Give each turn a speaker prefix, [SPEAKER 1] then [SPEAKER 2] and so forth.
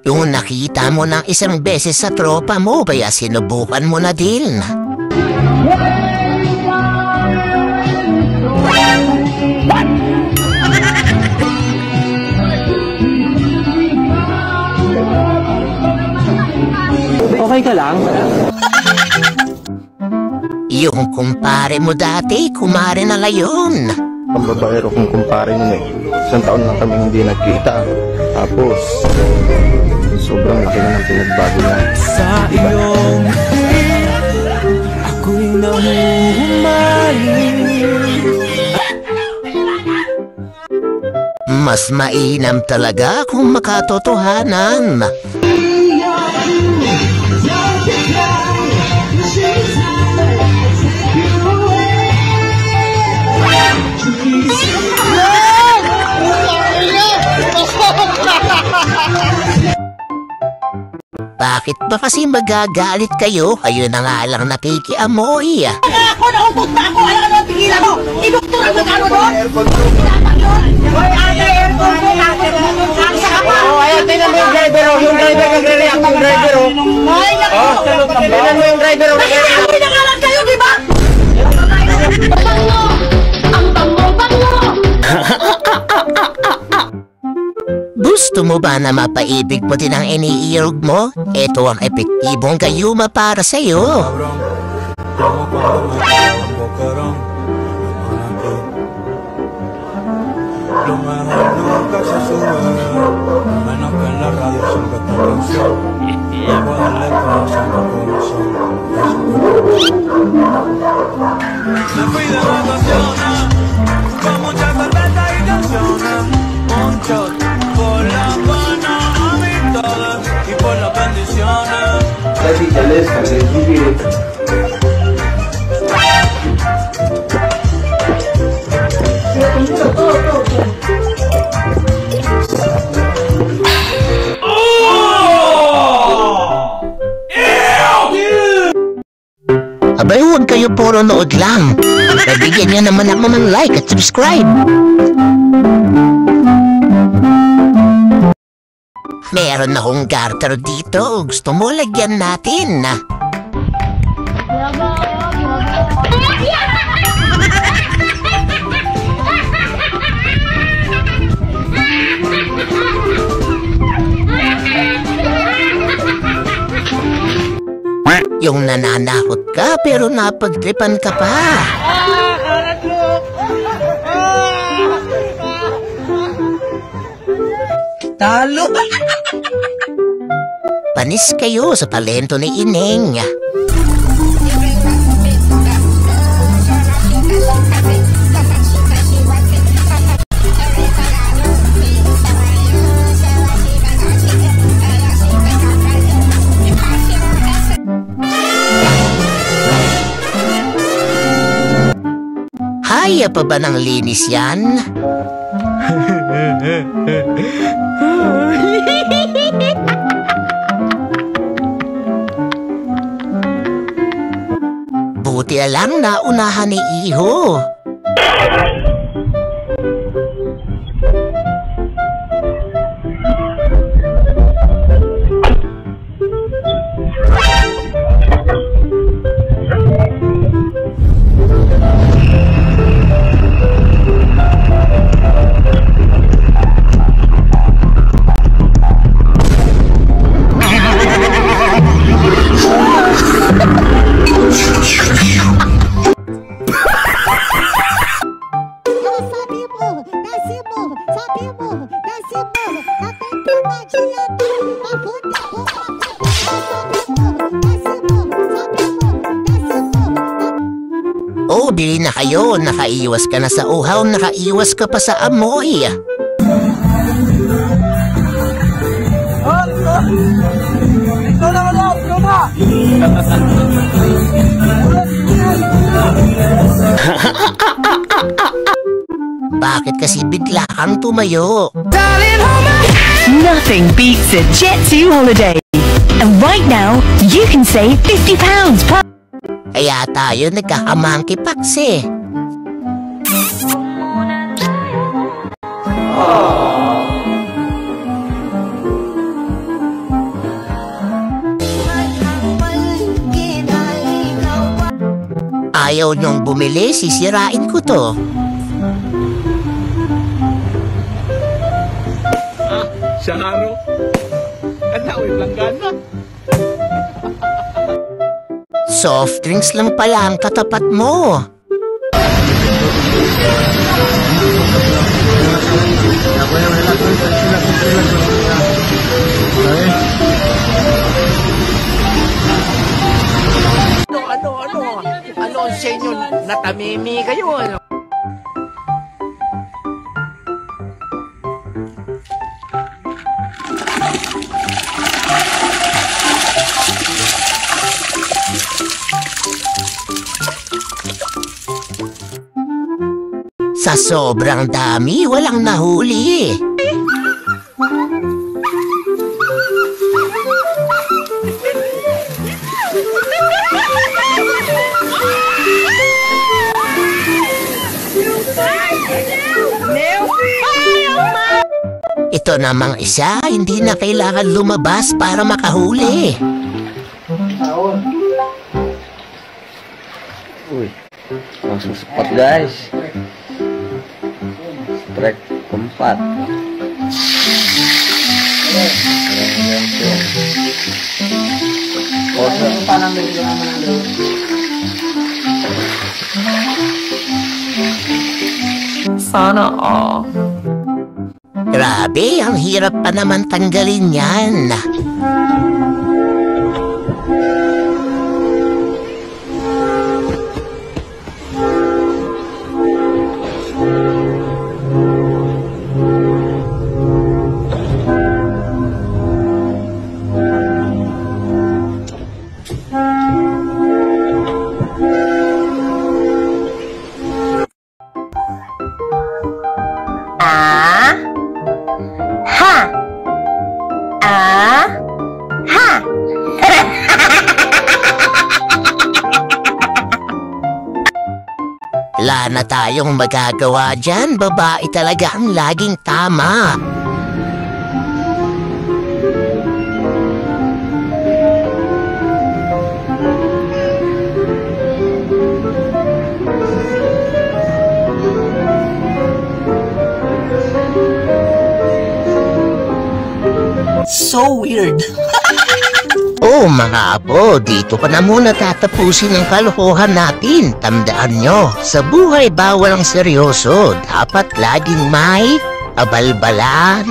[SPEAKER 1] Yung nakita mo ng isang beses sa tropa mo, kaya sinubukan mo na din.
[SPEAKER 2] Okay ka lang?
[SPEAKER 1] Yung kumpare mo dati, kumare na layon.
[SPEAKER 3] Ang babaero kong kumpare nun eh. Isang taon lang kami hindi nagkita. Tapos, sobrang laki na ng pinagbago niya.
[SPEAKER 4] Sa iyong ako'y nahuhumaling.
[SPEAKER 1] Mas mainam talaga kung makatotohanan. Bakit ba kasi magagalit kayo? Kayo na nga lang nakikiamoy.
[SPEAKER 5] Ako, naubos na ako! Alam ka naman, tigilan mo! Idoktor ang magkano doon! Pinapag yun! Hoy, ate, aircon mo! Sa ka pa!
[SPEAKER 2] Ayan, tingnan mo yung driver, yung driver nagre-react, yung driver,
[SPEAKER 5] Ay, naku!
[SPEAKER 2] tingnan mo yung driver,
[SPEAKER 5] Nagkakaroy na nga lang kayo, di ba?
[SPEAKER 6] Bango! Ang bango-bango!
[SPEAKER 1] Gusto mo ba na mapaibig mo din ang iniirog mo? Ito ang epektibong gayuma para sa'yo. Abay, huwag kayo puro nood lang. Bigyan nyo naman ako ng like at subscribe. Meron akong garter dito. Gusto mo lagyan natin? Yung nananakot ka pero napagtripan ka pa.
[SPEAKER 5] Talo!
[SPEAKER 1] Panis kayo sa talento ni Ineng. Kaya pa ba ng linis yan? Buti lang na unahan ni Iho. Oh, bili na kayo. Nakaiwas ka na sa uhaw, nakaiwas ka pa sa amoy. Bakit kasi bigla kang tumayo?
[SPEAKER 7] Nothing beats a Jet2 holiday. And right now, you can save £50 per...
[SPEAKER 1] Kaya tayo nagkakamangkipags eh. ayaw niyong bumili, sisirain ko to.
[SPEAKER 2] Siyaro. Ang tawid lang gana.
[SPEAKER 1] Soft drinks lang pala ang katapat mo.
[SPEAKER 2] Ano ang sa inyo? Natamimi kayo, ano?
[SPEAKER 1] Sa sobrang dami, walang nahuli. Ito namang isa, hindi na kailangan lumabas para makahuli.
[SPEAKER 3] Uy, langsung spot guys. Strike keempat.
[SPEAKER 7] Sana all.
[SPEAKER 1] Grabe, ang hirap pa naman tanggalin yan. Wala na tayong magagawa dyan, babae talaga ang laging tama.
[SPEAKER 5] So weird.
[SPEAKER 1] Oh mga apo, dito ka na muna tatapusin ang kalokohan natin. Tandaan nyo, sa buhay bawal ang seryoso. Dapat laging may abalbalan.